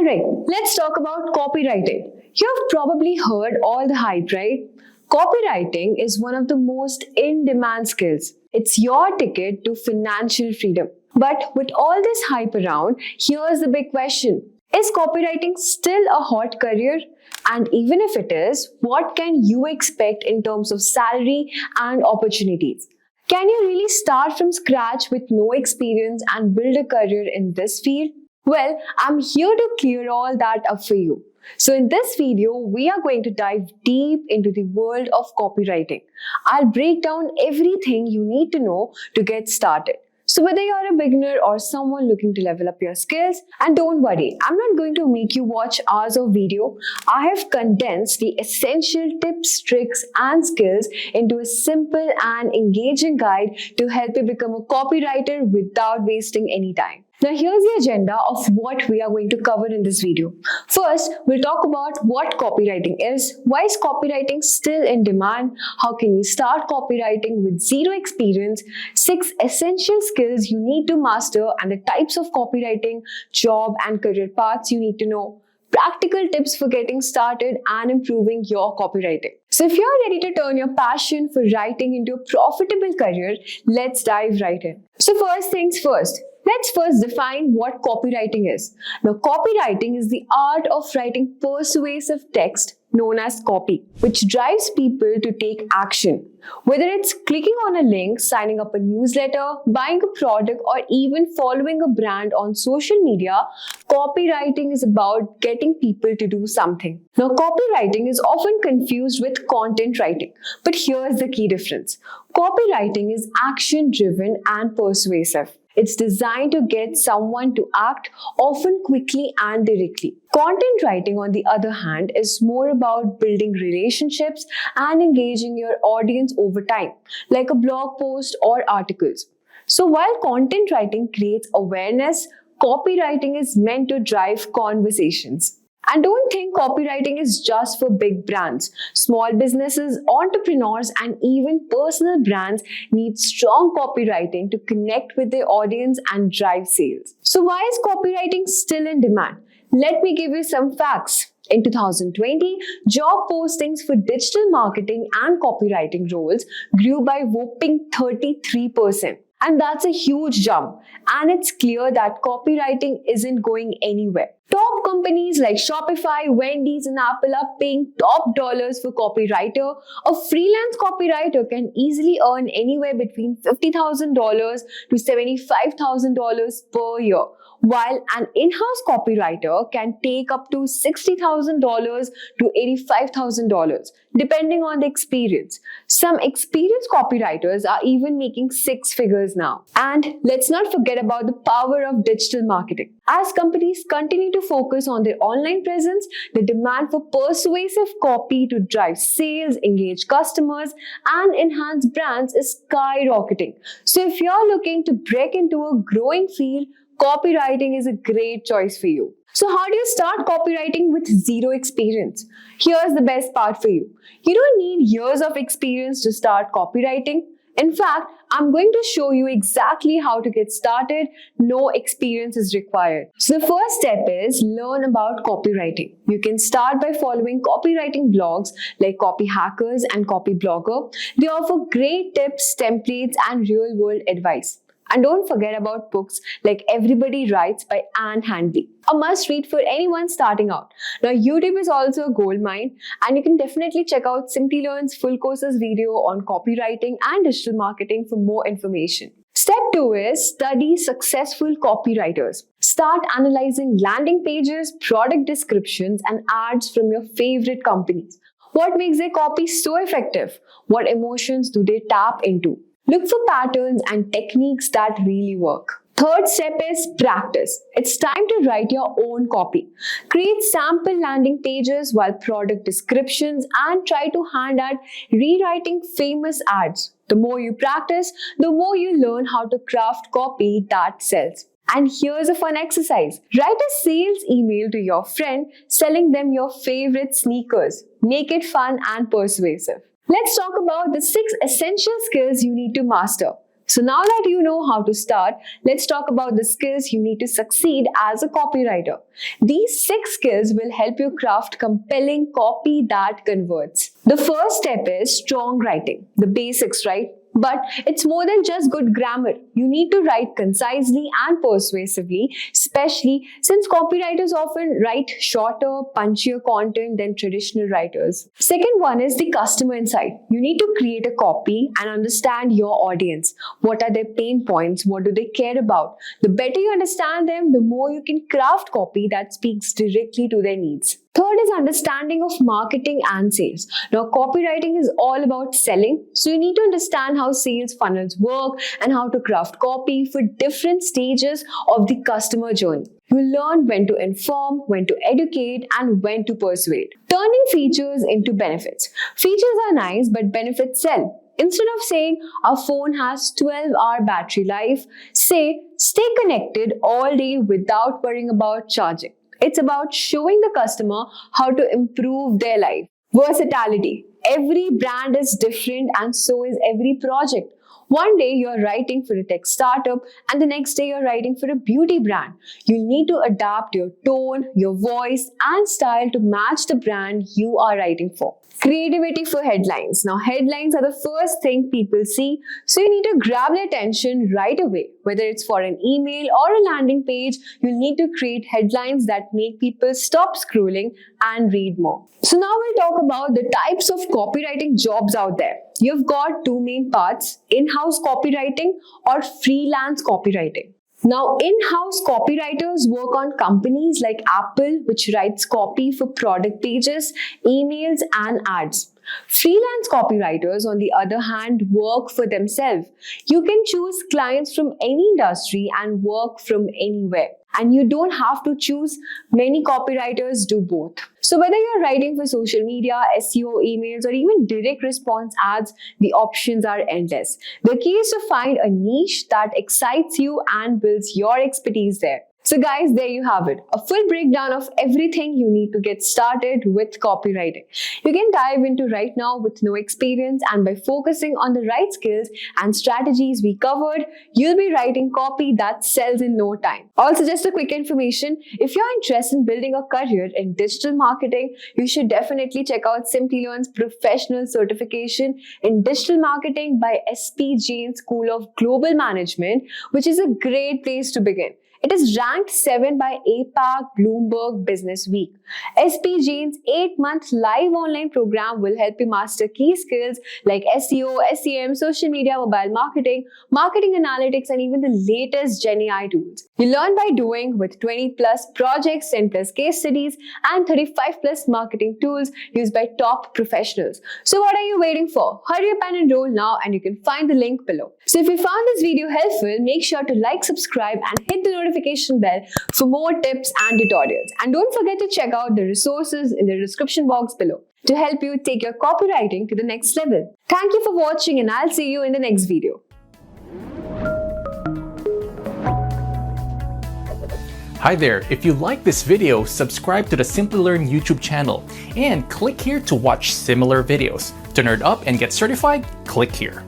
Alright, let's talk about copywriting. You've probably heard all the hype, right? Copywriting is one of the most in-demand skills. It's your ticket to financial freedom. But with all this hype around, here's the big question. Is copywriting still a hot career? And even if it is, what can you expect in terms of salary and opportunities? Can you really start from scratch with no experience and build a career in this field? Well, I'm here to clear all that up for you. So in this video, we are going to dive deep into the world of copywriting. I'll break down everything you need to know to get started. So whether you're a beginner or someone looking to level up your skills, and don't worry, I'm not going to make you watch hours of video. I have condensed the essential tips, tricks, and skills into a simple and engaging guide to help you become a copywriter without wasting any time. Now here's the agenda of what we are going to cover in this video. First, we'll talk about what copywriting is, why is copywriting still in demand, how can you start copywriting with zero experience, 6 essential skills you need to master and the types of copywriting, job and career paths you need to know, practical tips for getting started and improving your copywriting. So if you're ready to turn your passion for writing into a profitable career, let's dive right in. So first things first. Let's first define what copywriting is. Now, copywriting is the art of writing persuasive text known as copy, which drives people to take action. Whether it's clicking on a link, signing up a newsletter, buying a product, or even following a brand on social media, copywriting is about getting people to do something. Now, copywriting is often confused with content writing, but here's the key difference. Copywriting is action-driven and persuasive. It's designed to get someone to act, often quickly and directly. Content writing, on the other hand, is more about building relationships and engaging your audience over time, like a blog post or articles. So while content writing creates awareness, copywriting is meant to drive conversations. And don't think copywriting is just for big brands. Small businesses, entrepreneurs, and even personal brands need strong copywriting to connect with their audience and drive sales. So why is copywriting still in demand? Let me give you some facts. In 2020, job postings for digital marketing and copywriting roles grew by a whopping 33%. And that's a huge jump. And it's clear that copywriting isn't going anywhere. Top companies like Shopify, Wendy's, and Apple are paying top dollars for copywriter. A freelance copywriter can easily earn anywhere between $50,000 to $75,000 per year, while an in-house copywriter can take up to $60,000 to $85,000, depending on the experience. Some experienced copywriters are even making 6 figures now. And let's not forget about the power of digital marketing. As companies continue to focus on their online presence, the demand for persuasive copy to drive sales, engage customers, and enhance brands is skyrocketing. So if you're looking to break into a growing field, copywriting is a great choice for you. So how do you start copywriting with zero experience? Here's the best part for you. You don't need years of experience to start copywriting. In fact, I'm going to show you exactly how to get started. No experience is required. So the first step is learn about copywriting. You can start by following copywriting blogs like Copy Hackers and Copy Blogger. They offer great tips, templates, and real-world advice. And don't forget about books like Everybody Writes by Anne Handley, a must-read for anyone starting out. Now, YouTube is also a goldmine, and you can definitely check out Simplilearn's full courses video on copywriting and digital marketing for more information. Step 2 is study successful copywriters. Start analyzing landing pages, product descriptions, and ads from your favorite companies. What makes their copy so effective? What emotions do they tap into? Look for patterns and techniques that really work. Third step is practice. It's time to write your own copy. Create sample landing pages while product descriptions and try to hand at rewriting famous ads. The more you practice, the more you learn how to craft copy that sells. And here's a fun exercise. Write a sales email to your friend selling them your favorite sneakers. Make it fun and persuasive. Let's talk about the 6 essential skills you need to master. So now that you know how to start, let's talk about the skills you need to succeed as a copywriter. These 6 skills will help you craft compelling copy that converts. The first step is strong writing, the basics, right? But it's more than just good grammar. You need to write concisely and persuasively, especially since copywriters often write shorter, punchier content than traditional writers. Second one is the customer insight. You need to create a copy and understand your audience. What are their pain points? What do they care about? The better you understand them, the more you can craft copy that speaks directly to their needs. Third is understanding of marketing and sales. Now, copywriting is all about selling, so you need to understand how sales funnels work and how to craft copy for different stages of the customer journey. You learn when to inform, when to educate, and when to persuade. Turning features into benefits. Features are nice, but benefits sell. Instead of saying our phone has 12-hour battery life, say stay connected all day without worrying about charging. It's about showing the customer how to improve their life. Versatility. Every brand is different and so is every project. One day you're writing for a tech startup and the next day you're writing for a beauty brand. You need to adapt your tone, your voice and style to match the brand you are writing for. Creativity for headlines. Now, headlines are the first thing people see, so you need to grab their attention right away. Whether it's for an email or a landing page, you need to create headlines that make people stop scrolling and read more. So now we'll talk about the types of copywriting jobs out there. You've got 2 main parts, in-house copywriting or freelance copywriting. Now, in-house copywriters work on companies like Apple, which writes copy for product pages, emails, and ads. Freelance copywriters, on the other hand, work for themselves. You can choose clients from any industry and work from anywhere. And you don't have to choose. Many copywriters do both. So whether you're writing for social media, SEO, emails, or even direct response ads, the options are endless. The key is to find a niche that excites you and builds your expertise there. So guys, there you have it. A full breakdown of everything you need to get started with copywriting. You can dive into right now with no experience, and by focusing on the right skills and strategies we covered, you'll be writing copy that sells in no time. Also, just a quick information, if you're interested in building a career in digital marketing, you should definitely check out Simplilearn's professional certification in digital marketing by SP Jain School of Global Management, which is a great place to begin. It is ranked 7 by APAC Bloomberg Business Week. SP Jain's 8-month live online program will help you master key skills like SEO, SEM, social media, mobile marketing, marketing analytics, and even the latest Gen AI tools. You learn by doing with 20+ projects, 10+ case studies, and 35+ marketing tools used by top professionals. So what are you waiting for? Hurry up and enroll now, and you can find the link below. So if you found this video helpful, make sure to like, subscribe, and hit the notification bell for more tips and tutorials. And don't forget to check out the resources in the description box below to help you take your copywriting to the next level. Thank you for watching, and I'll see you in the next video. Hi there, if you like this video, subscribe to the Simplilearn YouTube channel and click here to watch similar videos. To nerd up and get certified, click here.